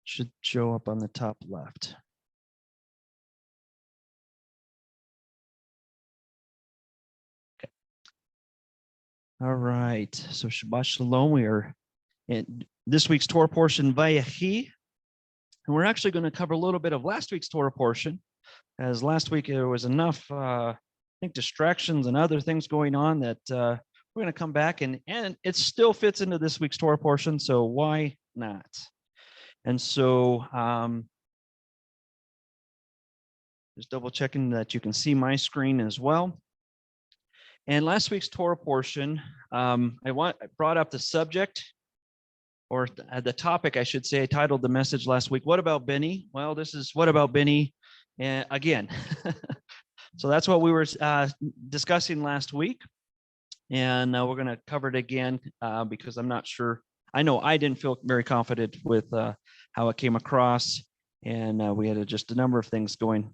Should show up on the top left. Okay. All right. So Shabbat Shalom. We are in this week's Torah portion, Vayechi. And we're actually going to cover a little bit of last week's Torah portion, as last week there was enough, I think, distractions and other things going on that we're going to come back and it still fits into this week's Torah portion. So why not? And so just double checking that you can see my screen as well. And last week's Torah portion, I brought up the subject, or the topic, I should say. I titled the message last week, "What about Benny?" Well, this is "What about Benny?" And again. So that's what we were discussing last week. And we're going to cover it again because I'm not sure. I know I didn't feel very confident with how it came across. And we had just a number of things going.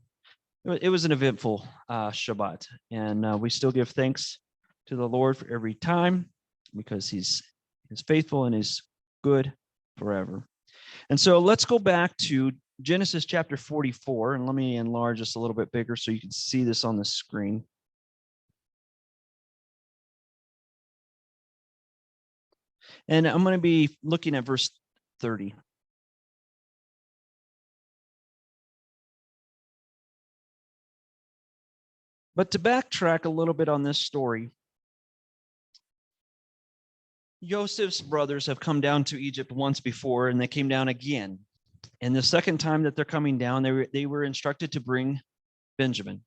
It was an eventful Shabbat. And we still give thanks to the Lord for every time because he's faithful and he's good forever. And so let's go back to Genesis chapter 44, and let me enlarge this a little bit bigger so you can see this on the screen. And I'm going to be looking at verse 30. But to backtrack a little bit on this story, Joseph's brothers have come down to Egypt once before, and they came down again. And the second time that they're coming down, they were instructed to bring Benjamin,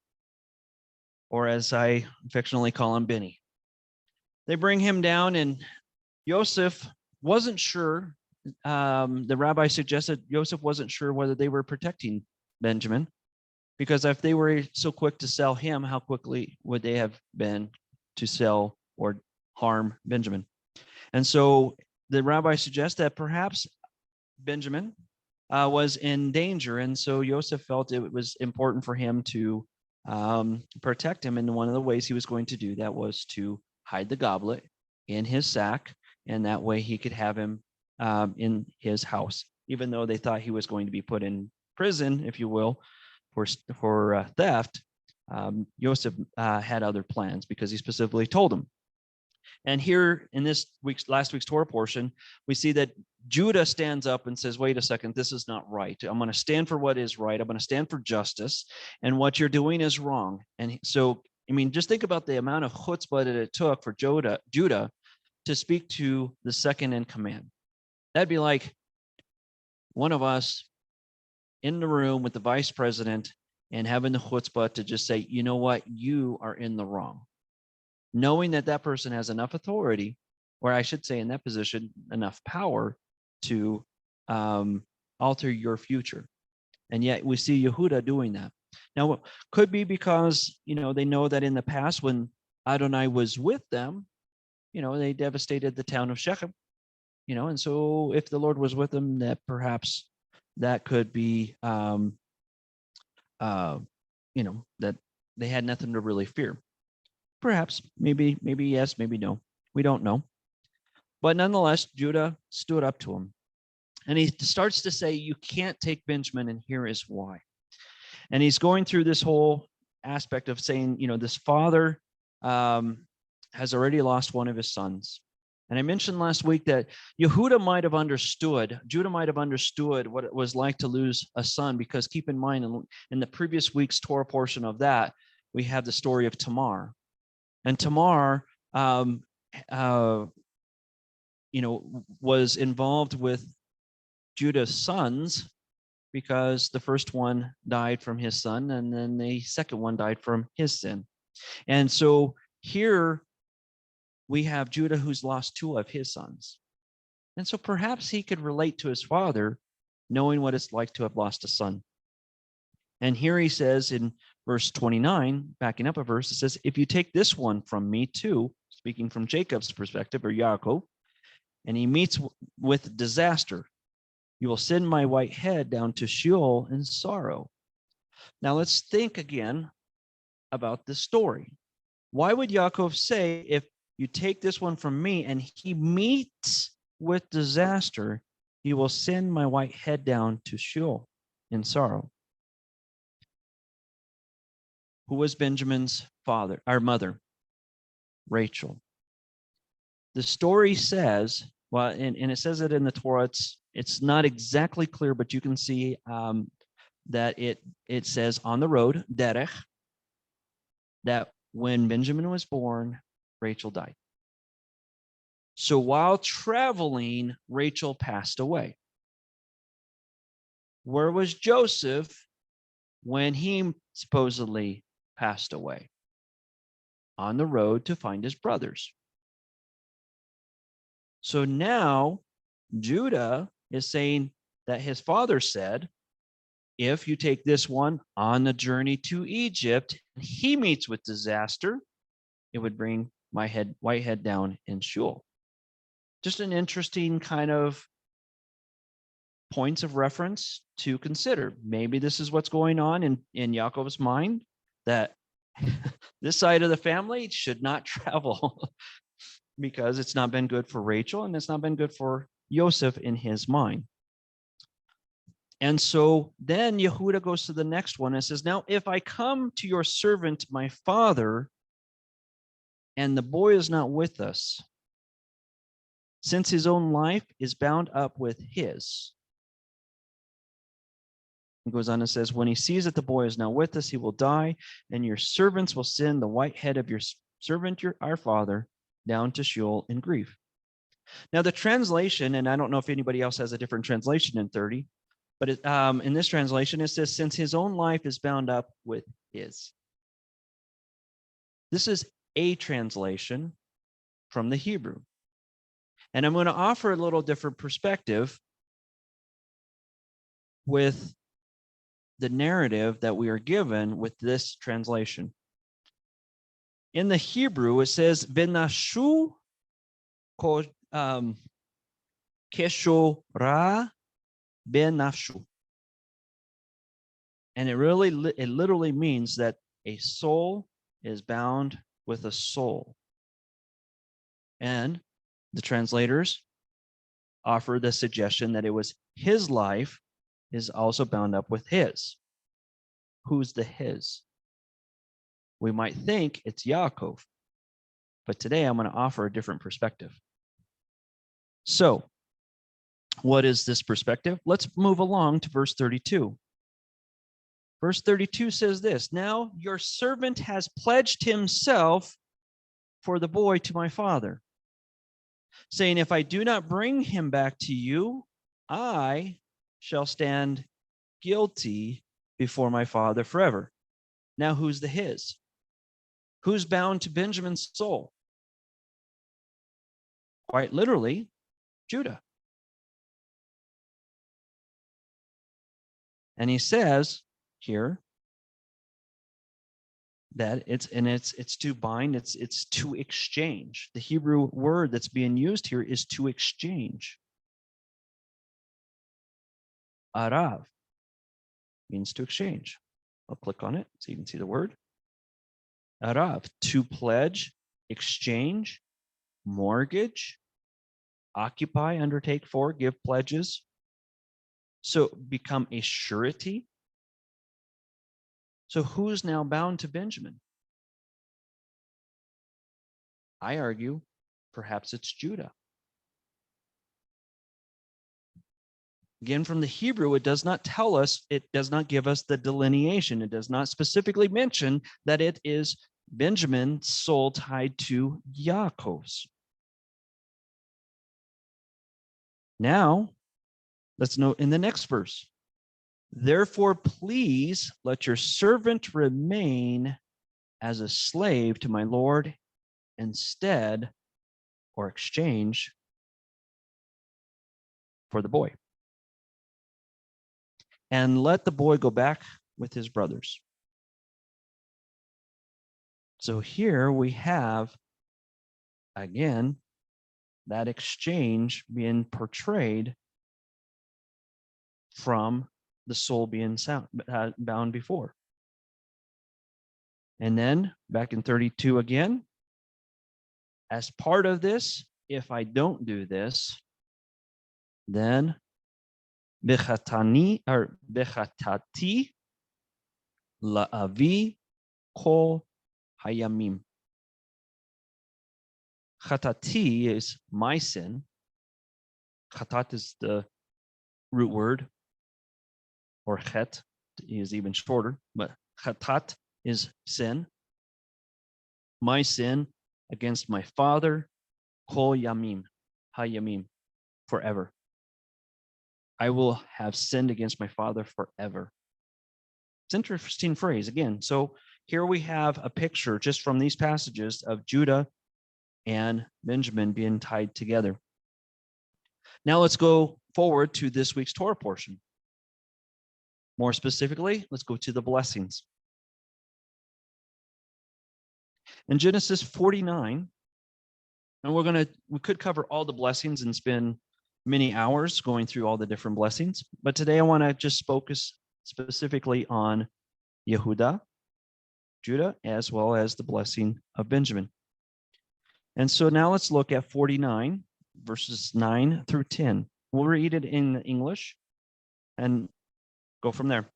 or as I affectionately call him, Benny. They bring him down, and Joseph wasn't sure. The rabbi suggested Joseph wasn't sure whether they were protecting Benjamin, because if they were so quick to sell him, how quickly would they have been to sell or harm Benjamin? And so the rabbi suggests that perhaps Benjamin was in danger. And so Joseph felt it was important for him to protect him. And one of the ways he was going to do that was to hide the goblet in his sack. And that way he could have him in his house, even though they thought he was going to be put in prison, if you will, for theft. Joseph had other plans because he specifically told him. And here in last week's Torah portion, we see that Judah stands up and says, wait a second, this is not right. I'm going to stand for what is right. I'm going to stand for justice. And what you're doing is wrong. And so, I mean, just think about the amount of chutzpah that it took for Judah to speak to the second in command. That'd be like one of us in the room with the vice president and having the chutzpah to just say, you know what, you are in the wrong. Knowing that that person has enough authority, or I should say in that position, enough power to alter your future. And yet we see Yehuda doing that. Now, could be because, they know that in the past when Adonai was with them, they devastated the town of Shechem, and so if the Lord was with them, that perhaps that could be, that they had nothing to really fear. Perhaps, maybe yes, maybe no. We don't know. But nonetheless, Judah stood up to him. And he starts to say, you can't take Benjamin, and here is why. And he's going through this whole aspect of saying, this father has already lost one of his sons. And I mentioned last week that Judah might have understood what it was like to lose a son, because keep in mind, in the previous week's Torah portion of that, we have the story of Tamar. And Tamar, was involved with Judah's sons because the first one died from his son, and then the second one died from his sin. And so here we have Judah who's lost two of his sons. And so perhaps he could relate to his father, knowing what it's like to have lost a son. And here he says in verse 29, backing up a verse, it says, if you take this one from me too, speaking from Jacob's perspective, or Yaakov, and he meets with disaster, you will send my white head down to Sheol in sorrow. Now let's think again about this story. Why would Yaakov say, if you take this one from me, and he meets with disaster, he will send my white head down to Sheol in sorrow. Who was Benjamin's father, our mother? Rachel. The story says, well, and it says it in the Torah, it's not exactly clear, but you can see that it says on the road, derech, that when Benjamin was born, Rachel died. So while traveling, Rachel passed away. Where was Joseph when he supposedly passed away? On the road to find his brothers. So now Judah is saying that his father said, if you take this one on the journey to Egypt, he meets with disaster, it would bring my white head down in Sheol. Just an interesting kind of points of reference to consider. Maybe this is what's going on in Yaakov's mind, that this side of the family should not travel because it's not been good for Rachel and it's not been good for Joseph in his mind. And so then Yehuda goes to the next one and says, now, if I come to your servant, my father, and the boy is not with us, since his own life is bound up with his. He goes on and says, when he sees that the boy is now with us, he will die, and your servants will send the white head of your servant, our father, down to Sheol in grief. Now, the translation, and I don't know if anybody else has a different translation in 30, but in this translation, it says, since his own life is bound up with his. This is a translation from the Hebrew. And I'm going to offer a little different perspective with the narrative that we are given with this translation. In the Hebrew, it says, Venashu keshora benafshu. And it literally means that a soul is bound with a soul. And the translators offer the suggestion that it was his life is also bound up with his. Who's the his? We might think it's Yaakov, but today I'm going to offer a different perspective. So, what is this perspective? Let's move along to verse 32. Verse 32 says this, now your servant has pledged himself for the boy to my father, saying, if I do not bring him back to you, I shall stand guilty before my father forever. Now, who's the his? Who's bound to Benjamin's soul? Quite literally, Judah. And he says here that it's to bind, it's to exchange. The Hebrew word that's being used here is to exchange. Arav means to exchange. I'll click on it so you can see the word. Arav, to pledge, exchange, mortgage, occupy, undertake for, give pledges. So become a surety. So who's now bound to Benjamin? I argue perhaps it's Judah. Again, from the Hebrew, it does not tell us, it does not give us the delineation. It does not specifically mention that it is Benjamin's soul tied to Yaakov's. Now, let's note in the next verse. Therefore, please let your servant remain as a slave to my Lord instead or exchange for the boy. And let the boy go back with his brothers. So here we have, again, that exchange being portrayed from the soul being bound before. And then back in 32 again, as part of this, if I don't do this, then Bechatani or bechatati la'avi kol hayamim. Chatati is my sin. Chatat is the root word, or chet is even shorter, but chatat is sin. My sin against my father, kol yamim, hayamim, forever. I will have sinned against my father forever. It's an interesting phrase again. So here we have a picture just from these passages of Judah and Benjamin being tied together. Now let's go forward to this week's Torah portion. More specifically, let's go to the blessings. In Genesis 49, and we could cover all the blessings and spend many hours going through all the different blessings, but today I want to just focus specifically on Yehuda, Judah, as well as the blessing of Benjamin. And so now let's look at 49, verses 9 through 10. We'll read it in English and go from there.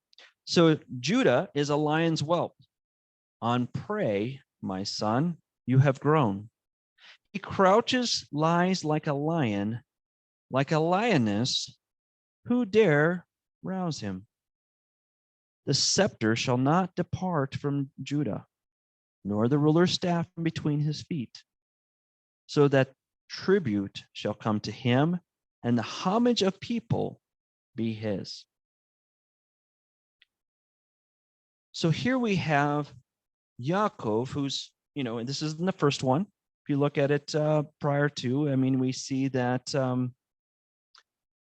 So Judah is a lion's whelp. On prey, my son, you have grown. He crouches, lies like a lion, like a lioness. Who dare rouse him? The scepter shall not depart from Judah, nor the ruler's staff from between his feet, so that tribute shall come to him, and the homage of people be his. So here we have Yaakov, who's, and this isn't the first one. If you look at it prior to, we see that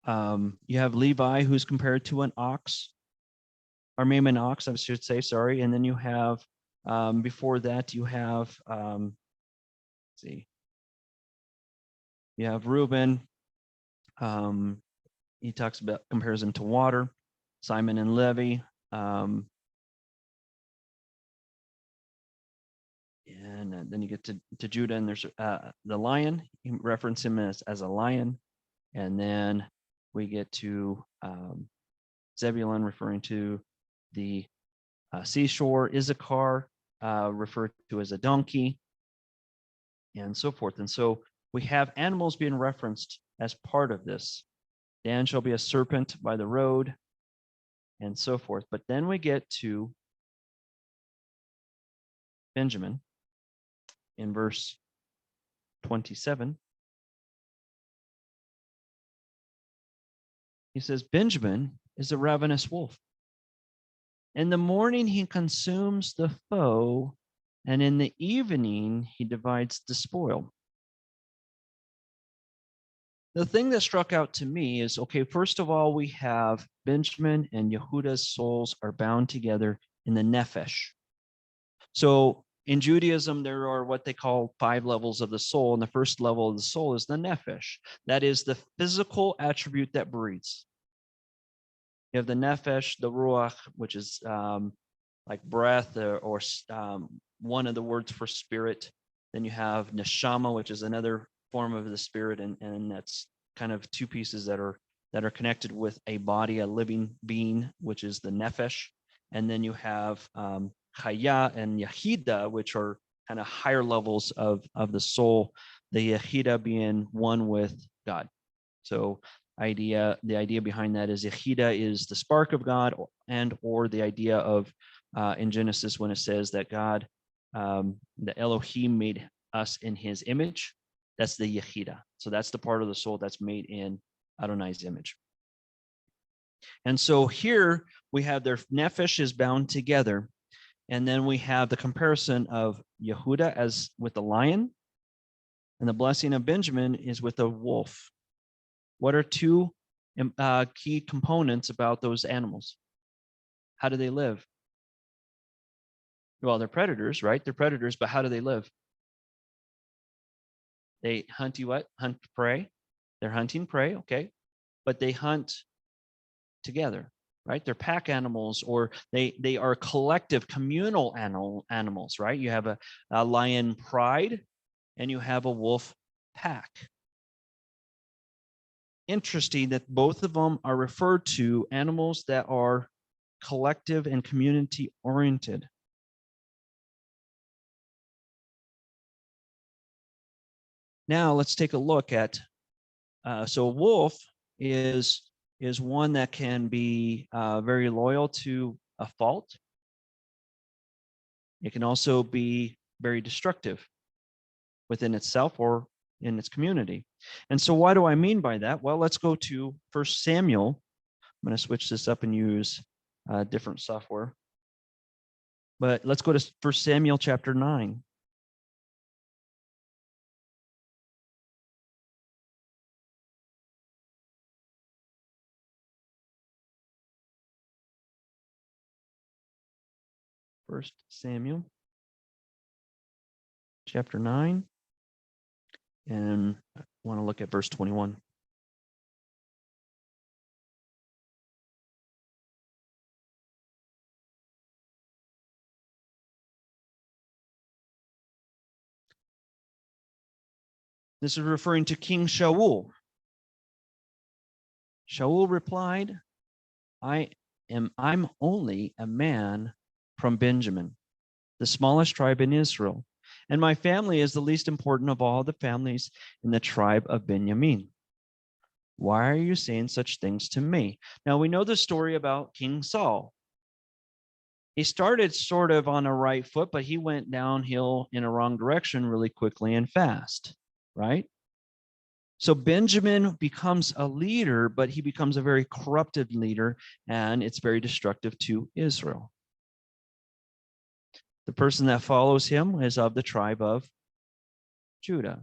you have Levi, who's compared to an ox, or maybe an ox, I should say, sorry. And then you have, before that, you have, you have Reuben. He compares him to water. Simon and Levi. And then you get to Judah, and there's the lion. You reference him as a lion. And then we get to Zebulun, referring to the seashore. Issachar, referred to as a donkey, and so forth. And so we have animals being referenced as part of this. Dan shall be a serpent by the road, and so forth. But then we get to Benjamin in verse 27. He says, Benjamin is a ravenous wolf. In the morning he consumes the foe, and in the evening he divides the spoil. The thing that struck out to me is, okay, first of all, we have Benjamin and Yehuda's souls are bound together in the nephesh. So in Judaism, there are what they call 5 levels of the soul, and the first level of the soul is the nephesh. That is the physical attribute that breathes. You have the nephesh, the ruach, which is like breath or one of the words for spirit. Then you have neshama, which is another form of the spirit, and that's kind of 2 pieces that are connected with a body, a living being, which is the nephesh. And then you have chaya and yahida, which are kind of higher levels of the soul, the yahida being one with God. So the idea behind that is yahida is the spark of God, or the idea of in Genesis when it says that God, the Elohim made us in his image. That's the yahida. So that's the part of the soul that's made in Adonai's image. And so here we have their nephesh is bound together. And then we have the comparison of Yehuda as with the lion, and the blessing of Benjamin is with a wolf. What are 2 key components about those animals? How do they live? Well, they're predators, right? They're predators, but how do they live? They hunt Hunt prey. They're hunting prey, okay. But they hunt together, right? They're pack animals, or they are collective, communal animals, right? You have a lion pride, and you have a wolf pack. interesting that both of them are referred to animals that are collective and community oriented. Now let's take a look at, so a wolf is one that can be very loyal to a fault. It can also be very destructive within itself or in its community. And so what do I mean by that? Well, let's go to 1 Samuel. I'm going to switch this up and use different software. But let's go to 1 Samuel chapter 9. First Samuel chapter 9. And I want to look at verse 21. This is referring to King Shaul. Shaul replied, I'm only a man from Benjamin, the smallest tribe in Israel, and my family is the least important of all the families in the tribe of Benjamin. Why are you saying such things to me? Now we know the story about King Saul. He started sort of on a right foot, but he went downhill in a wrong direction really quickly and fast, right? So Benjamin becomes a leader, but he becomes a very corrupted leader, and it's very destructive to Israel. The person that follows him is of the tribe of Judah,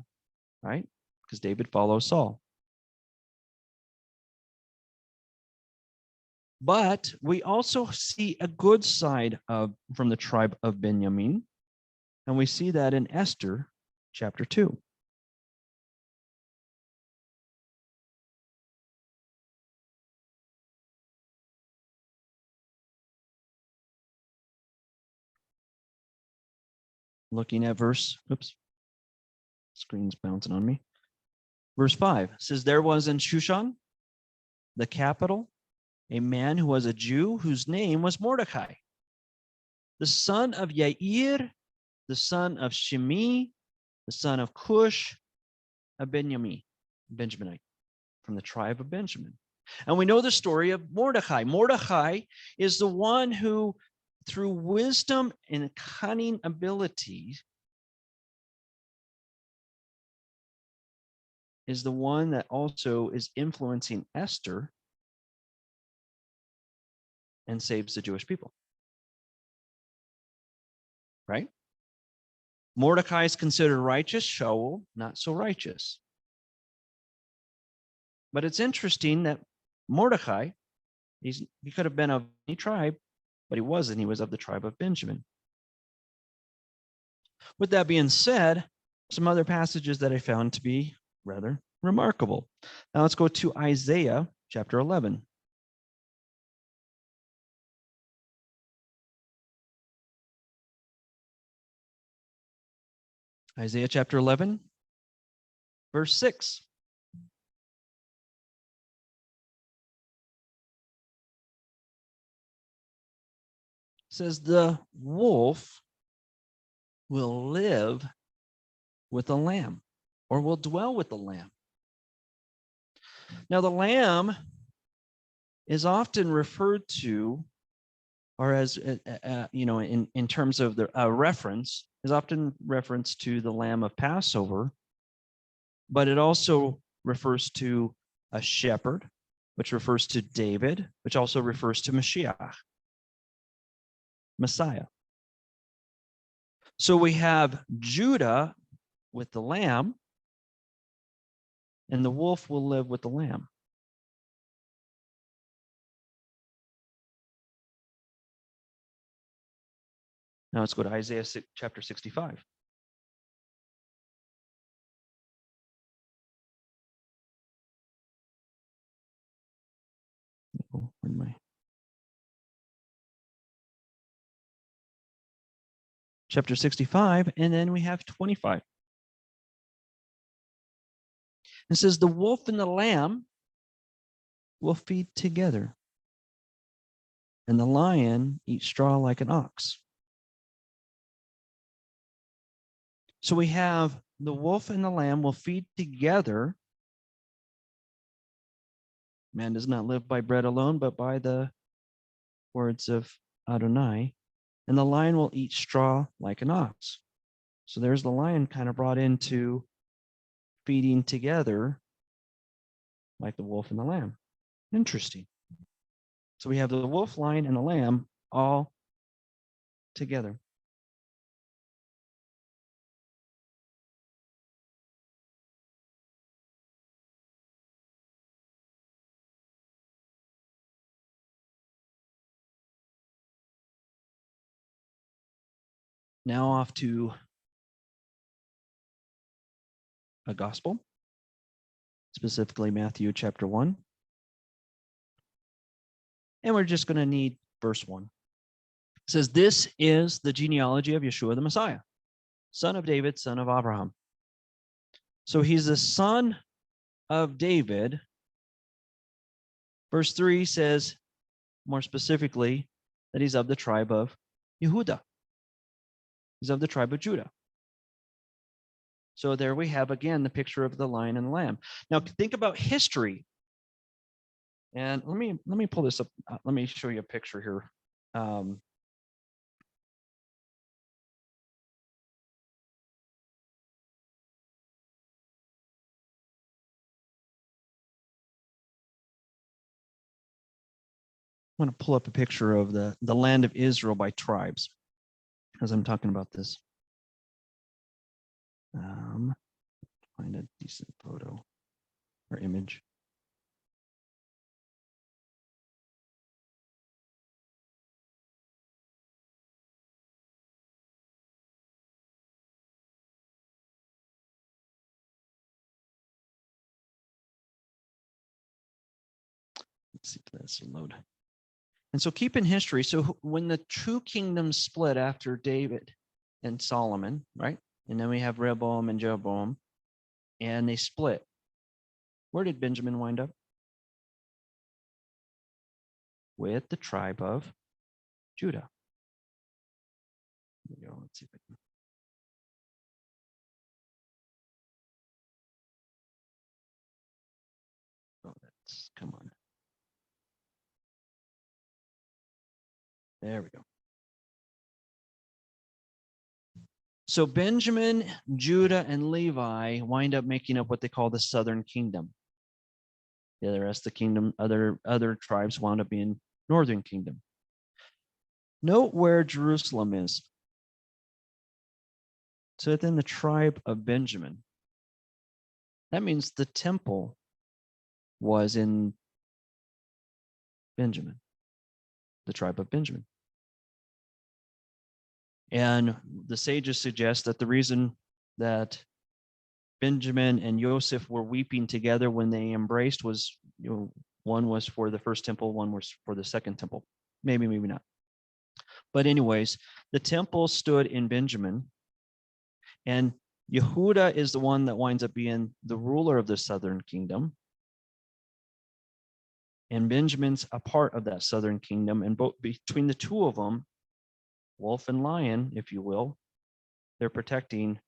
right? Because David follows Saul. But we also see a good side from the tribe of Benjamin, and we see that in Esther chapter 2. Looking at screen's bouncing on me. Verse 5 says, there was in Shushan, the capital, a man who was a Jew whose name was Mordecai, the son of Yair, the son of Shimei, the son of Cush, a Benjaminite, from the tribe of Benjamin. And we know the story of Mordecai. Mordecai is the one who, through wisdom and cunning ability, is the one that also is influencing Esther and saves the Jewish people. Right? Mordecai is considered righteous, Shaul not so righteous. But it's interesting that Mordecai, he could have been of any tribe, but he wasn't. He was of the tribe of Benjamin. With that being said, some other passages that I found to be rather remarkable. Now let's go to Isaiah chapter 11. Isaiah chapter 11, verse 6. Says the wolf will live with the lamb, or will dwell with the lamb. Now the lamb is often referred to, or as in terms of the reference, is often reference to the lamb of Passover, but it also refers to a shepherd, which refers to David, which also refers to Mashiach, Messiah. So we have Judah with the lamb, and the wolf will live with the lamb. Now let's go to Isaiah chapter 65. Oh, where am I? Chapter 65, and then we have 25. It says, the wolf and the lamb will feed together, and the lion eat straw like an ox. So we have the wolf and the lamb will feed together. Man does not live by bread alone, but by the words of Adonai. And the lion will eat straw like an ox. So there's the lion kind of brought into feeding together like the wolf and the lamb. Interesting. So we have the wolf, lion, and the lamb all together. Now off to a gospel, specifically Matthew chapter 1. And we're just going to need verse 1. It says, "This is the genealogy of Yeshua the Messiah, son of David, son of Abraham." So he's the son of David. Verse 3 says, more specifically, that he's of the tribe of Yehuda. He's of the tribe of Judah. So there we have again the picture of the lion and the lamb. Now think about history. And let me pull this up. Let me show you a picture here. I'm going to pull up a picture of the land of Israel by tribes as I'm talking about this. Find a decent photo or image. Let's see if this will load. And so keep in history. So when the two kingdoms split after David and Solomon, right? And then we have Rehoboam and Jeroboam, and they split. Where did Benjamin wind up? With the tribe of Judah. Here we go. Let's see if I can. Oh, that's, come on. There we go. So Benjamin, Judah, and Levi wind up making up what they call the southern kingdom. The rest of the kingdom, other tribes wound up being northern kingdom. Note where Jerusalem is. So within the tribe of Benjamin. That means the temple was in Benjamin, the tribe of Benjamin. And the sages suggest that the reason that Benjamin and Joseph were weeping together when they embraced was, one was for the first temple, one was for the second temple. Maybe not. But anyways, the temple stood in Benjamin, and Yehuda is the one that winds up being the ruler of the southern kingdom. And Benjamin's a part of that southern kingdom. And both between the two of them, wolf and lion, if you will, they're protecting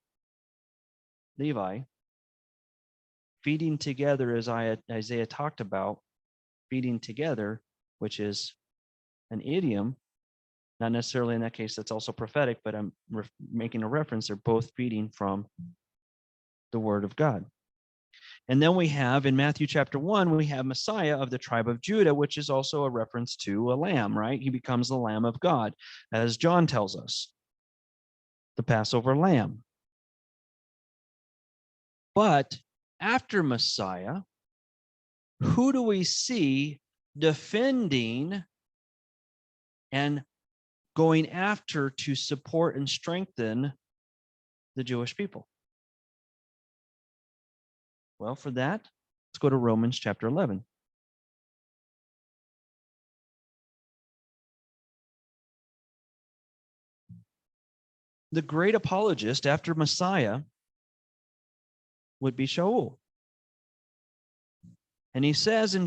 Levi, feeding together, as Isaiah talked about, feeding together, which is an idiom, not necessarily in that case that's also prophetic, but I'm making a reference. They're both feeding from the word of God. And then we have in Matthew chapter 1, we have Messiah of the tribe of Judah, which is also a reference to a lamb, right? He becomes the Lamb of God, as John tells us, the Passover lamb. But after Messiah, who do we see defending and going after to support and strengthen the Jewish people? Well, for that, let's go to Romans chapter 11. The great apologist after Messiah would be Shaul. And he says in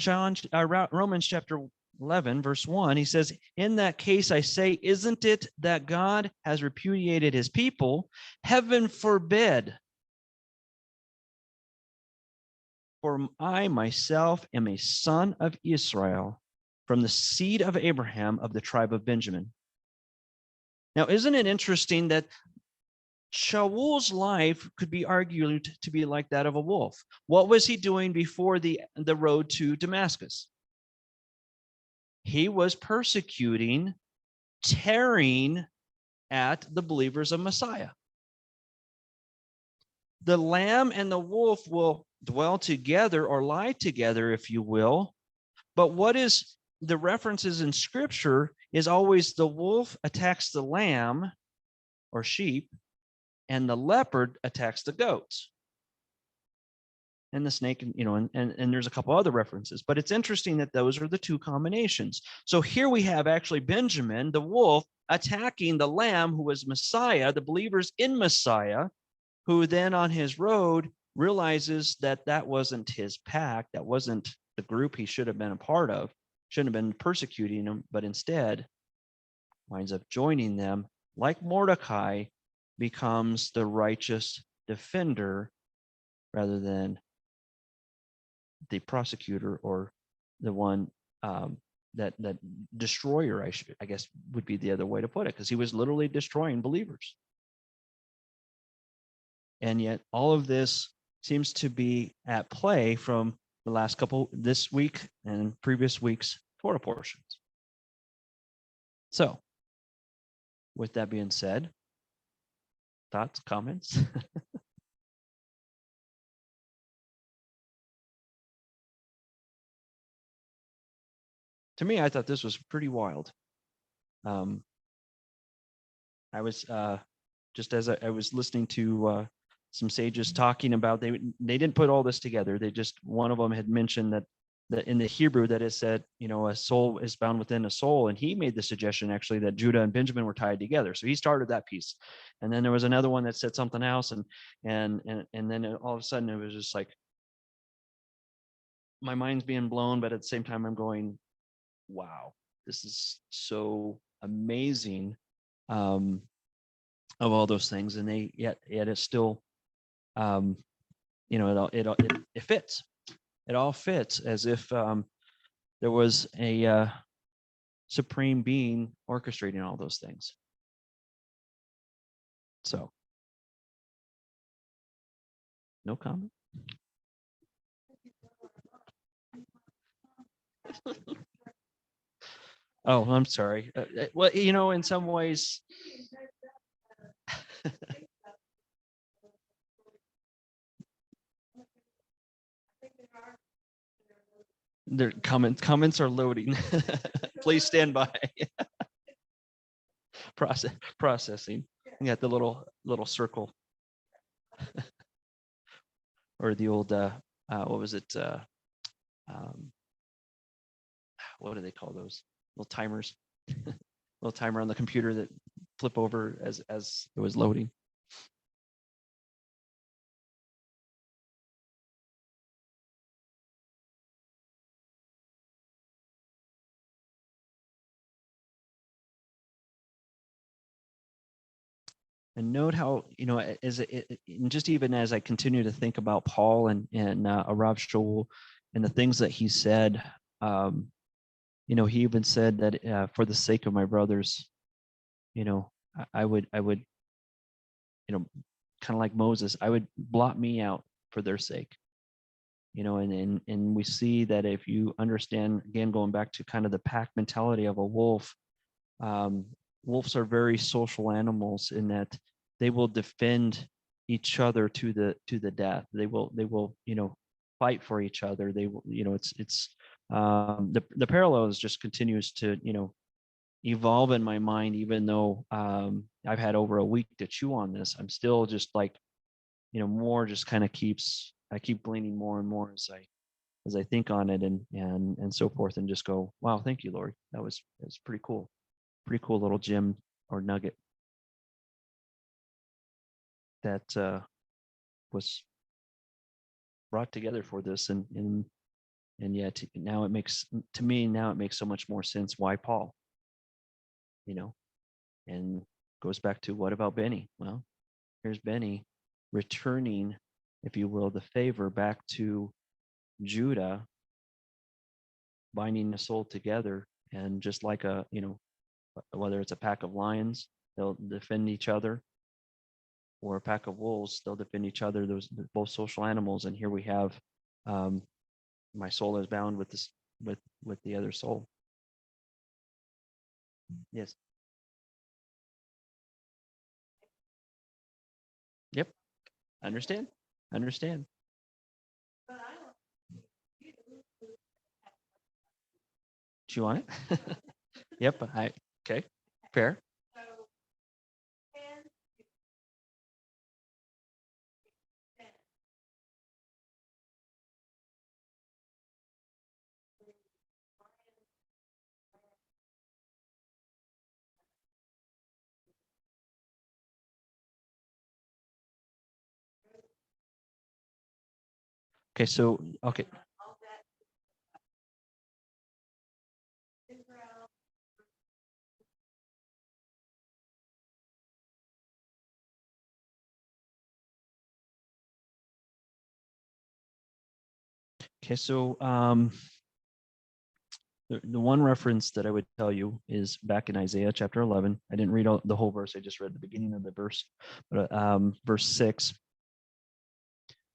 Romans chapter 11, verse 1, he says, in that case, I say, isn't it that God has repudiated his people? Heaven forbid. For I myself am a son of Israel, from the seed of Abraham of the tribe of Benjamin. Now, isn't it interesting that Shaul's life could be argued to be like that of a wolf? What was he doing before the road to Damascus? He was persecuting, tearing at the believers of Messiah. The lamb and the wolf will dwell together or lie together, if you will. But what is the references in scripture is always the wolf attacks the lamb or sheep, and the leopard attacks the goats. And the snake, and there's a couple other references, but it's interesting that those are the two combinations. So here we have actually Benjamin, the wolf, attacking the lamb who was Messiah, the believers in Messiah, who then on his road realizes that that wasn't his pack, that wasn't the group he should have been a part of, shouldn't have been persecuting them, but instead winds up joining them, like Mordecai, becomes the righteous defender rather than the prosecutor or the one that destroyer, I guess would be the other way to put it, because he was literally destroying believers. And yet all of this seems to be at play from the last couple, this week and previous week's Torah portions. So with that being said, thoughts, comments? To me, I thought this was pretty wild. I was just as I was listening to some sages talking about, they didn't put all this together. They just, one of them had mentioned that in the Hebrew that it said, a soul is bound within a soul, and he made the suggestion actually that Judah and Benjamin were tied together. So he started that piece, and then there was another one that said something else, and then all of a sudden it was just like my mind's being blown, but at the same time I'm going, wow, this is so amazing, of all those things, and yet it's still, it fits. It all fits as if there was a supreme being orchestrating all those things. So, no comment. Oh, I'm sorry. Well, in some ways, their comments are loading. Please stand by. Processing. You got the little circle, or the old what was it? What do they call those? Little timers. Little timer on the computer that flip over as it was loading. And note how, just even as I continue to think about Paul and Rav Shaul and the things that he said, he even said that for the sake of my brothers, I would, kind of like Moses, I would blot me out for their sake. And we see that if you understand, again, going back to kind of the pack mentality of a wolf, wolves are very social animals in that they will defend each other to the death. They will fight for each other. They will, it's the parallels just continues to evolve in my mind, even though I've had over a week to chew on this. I'm still just like, more just kind of I keep gleaning more and more as I think on it and so forth, and just go, wow, thank you, Lord. That's pretty cool. Pretty cool little gem or nugget that was brought together for this. And And yet now it makes, to me, now it makes so much more sense why Paul, and goes back to, what about Benny? Well, here's Benny returning, if you will, the favor back to Judah, binding the soul together. And just like whether it's a pack of lions, they'll defend each other, or a pack of wolves, they'll defend each other. Those both social animals. And here we have, my soul is bound with this, with the other soul. Yes. Yep. Understand. Do you want it? Yep. Okay. Fair. Okay. So, okay. Okay. So, the one reference that I would tell you is back in Isaiah chapter 11. I didn't read the whole verse. I just read the beginning of the verse. But verse 6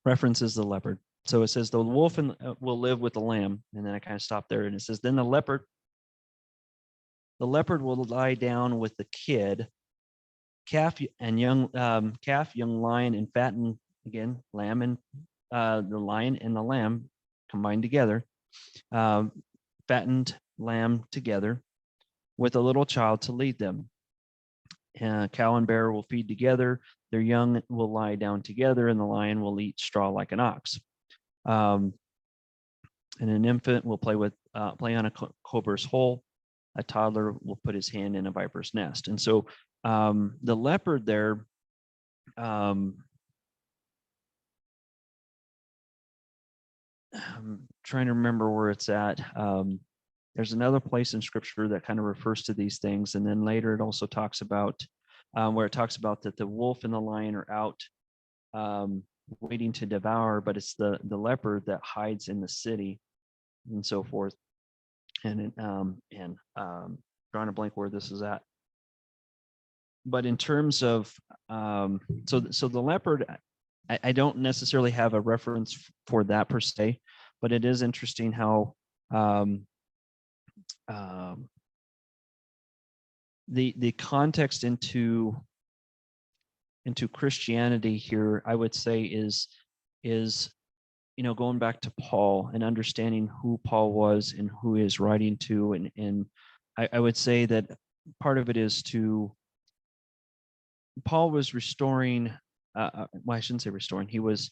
references the leopard. So it says, the wolf will live with the lamb. And then I kind of stopped there. And it says, then the leopard will lie down with the kid, calf and young lion, and fattened, again, lamb, and the lion and the lamb combined together, fattened lamb together, with a little child to lead them. Cow and bear will feed together, their young will lie down together, and the lion will eat straw like an ox. And an infant will play on a cobra's hole. A toddler will put his hand in a viper's nest. And so the leopard there, I'm trying to remember where it's at. There's another place in scripture that kind of refers to these things. And then later it also talks about where it talks about that the wolf and the lion are out waiting to devour, but it's the leopard that hides in the city and so forth. And drawing a blank where this is at. But in terms of, so the leopard, I don't necessarily have a reference for that per se, but it is interesting how the context into Christianity here, I would say is going back to Paul and understanding who Paul was and who he is writing to, and I would say that part of it is Paul was restoring. Well, I shouldn't say restoring. He was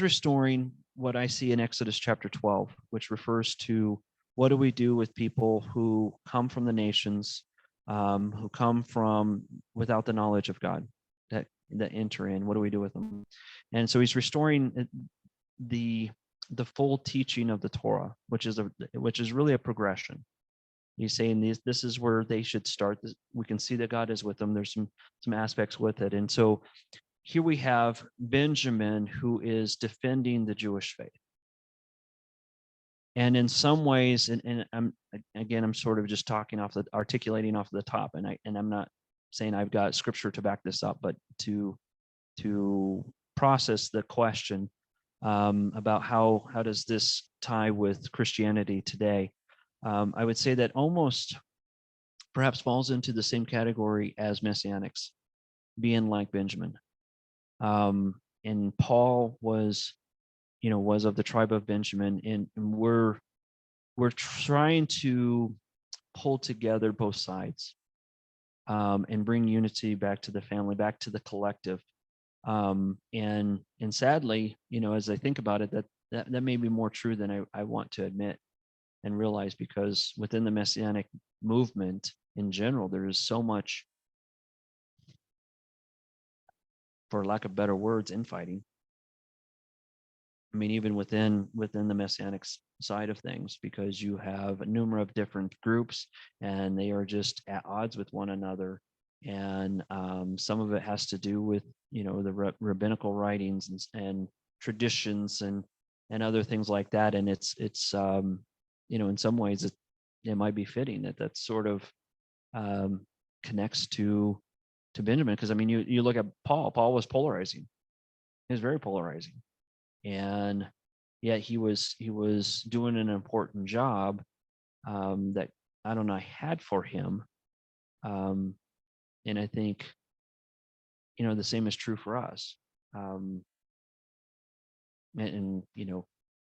restoring what I see in Exodus chapter 12, which refers to what do we do with people who come from the nations, who come from without the knowledge of God, that enter in. What do we do with them? And so he's restoring the full teaching of the Torah, which is really a progression. He's saying this is where they should start. We can see that God is with them. There's some aspects with it. And so here we have Benjamin, who is defending the Jewish faith. And in some ways, and I'm sort of just articulating off the top, and I'm not saying I've got scripture to back this up, but to process the question about how does this tie with Christianity today. I would say that almost perhaps falls into the same category as Messianics, being like Benjamin. And Paul was of the tribe of Benjamin, and we're trying to pull together both sides and bring unity back to the family, back to the collective. And sadly, as I think about it, that may be more true than I want to admit and realize, because within the Messianic movement in general, there is so much, for lack of better words, infighting. I mean, even within the Messianic side of things, because you have a number of different groups, and they are just at odds with one another. And some of it has to do with the rabbinical writings and traditions and other things like that. And it's in some ways it might be fitting that that sort of connects to Benjamin, because I mean you look at Paul. Paul was polarizing. He was very polarizing, and yet he was doing an important job that Adonai had for him. And I think the same is true for us. And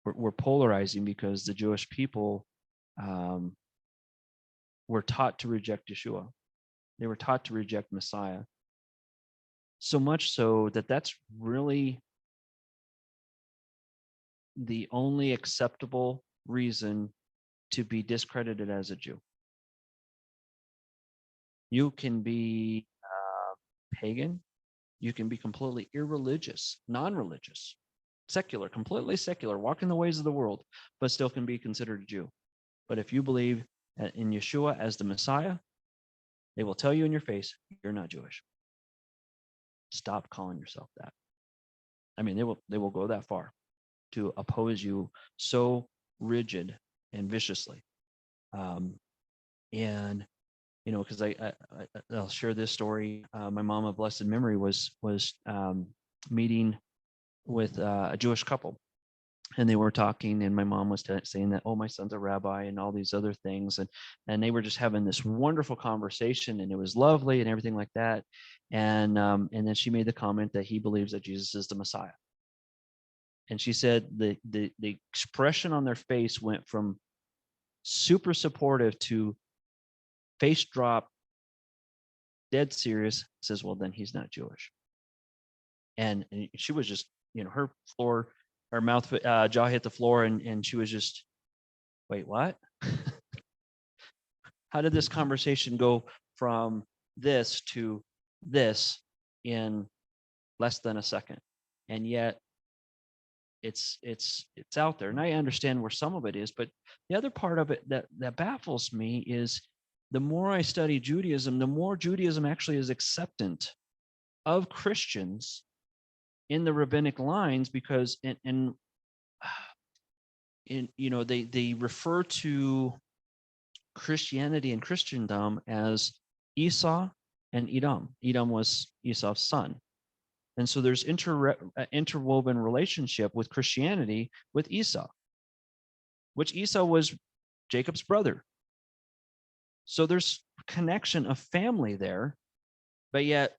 we're polarizing because the Jewish people were taught to reject Yeshua. They were taught to reject Messiah. So much so that that's really the only acceptable reason to be discredited as a Jew. You can be pagan. You can be completely irreligious, non-religious, secular, completely secular, walking the ways of the world, but still can be considered a Jew. But if you believe in Yeshua as the Messiah, they will tell you in your face, you're not Jewish. Stop calling yourself that. I mean, they will go that far to oppose you so rigid and viciously. And because I'll share this story. My mom of blessed memory was meeting with a Jewish couple, and they were talking, and my mom was saying that, oh, my son's a rabbi and all these other things, and they were just having this wonderful conversation, and it was lovely and everything like that. And then she made the comment that he believes that Jesus is the Messiah. And she said the expression on their face went from super supportive to face drop, dead serious. Says, well, then he's not Jewish. And she was just, her mouth, jaw hit the floor, and she was just, wait, what? How did this conversation go from this to this in less than a second? And yet it's out there. And I understand where some of it is, but the other part of it that baffles me is the more I study Judaism, the more Judaism actually is acceptant of Christians in the rabbinic lines, because they refer to Christianity and Christendom as Esau and Edom. Edom was Esau's son. And so there's interwoven relationship with Christianity with Esau, which Esau was Jacob's brother. So there's connection of family there, but yet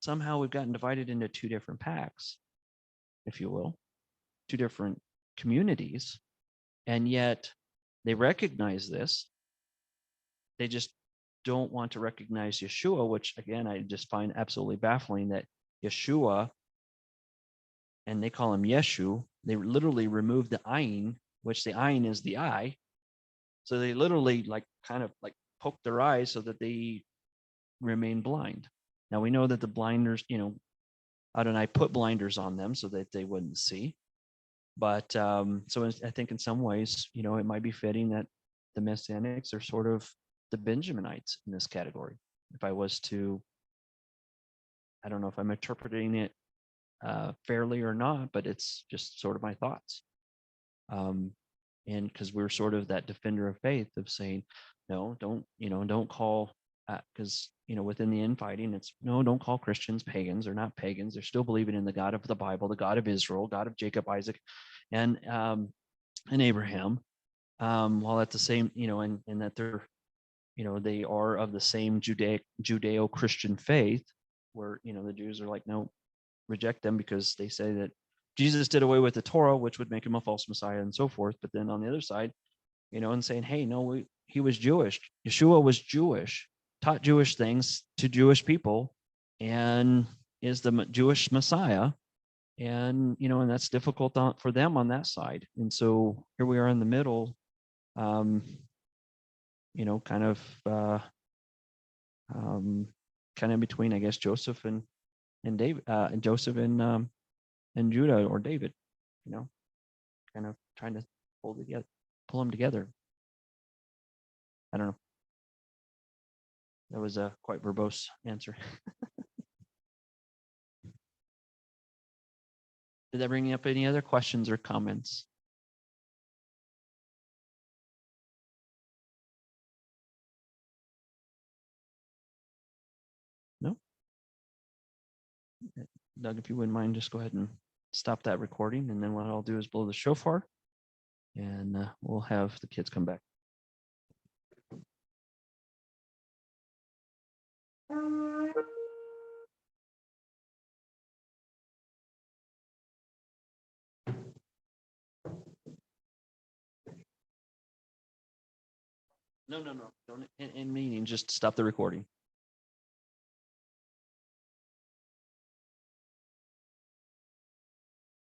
somehow we've gotten divided into two different packs, if you will, two different communities. And yet they recognize this. They just don't want to recognize Yeshua, which again, I just find absolutely baffling that Yeshua, and they call him Yeshu, they literally remove the ayin, which the ayin is the eye. So they literally kind of poke their eyes so that they remain blind. Now we know that the blinders, Adonai put blinders on them so that they wouldn't see. But so I think in some ways, it might be fitting that the Messianics are sort of the Benjaminites in this category. If I was to, I don't know if I'm interpreting it fairly or not, but it's just sort of my thoughts. And because we're sort of that defender of faith of saying, no, don't call, because within the infighting, it's no, don't call Christians pagans. They're not pagans. They're still believing in the God of the Bible, the God of Israel, God of Jacob, Isaac, and Abraham. While at the same, and that they're, they are of the same Judeo-Christian faith, where the Jews are like, no, reject them because they say that Jesus did away with the Torah, which would make him a false Messiah and so forth. But then on the other side, and saying, hey, no, he was Jewish. Yeshua was Jewish, taught Jewish things to Jewish people, and is the Jewish Messiah. And, and that's difficult for them on that side. And so here we are in the middle, kind of in between, I guess, Joseph and David, Joseph and Judah, or David. kind of trying to pull them together. I don't know. That was a quite verbose answer. Did that bring up any other questions or comments? No? Doug, if you wouldn't mind, just go ahead and stop that recording. And then what I'll do is blow the shofar and we'll have the kids come back. No. Don't in meaning, just stop the recording.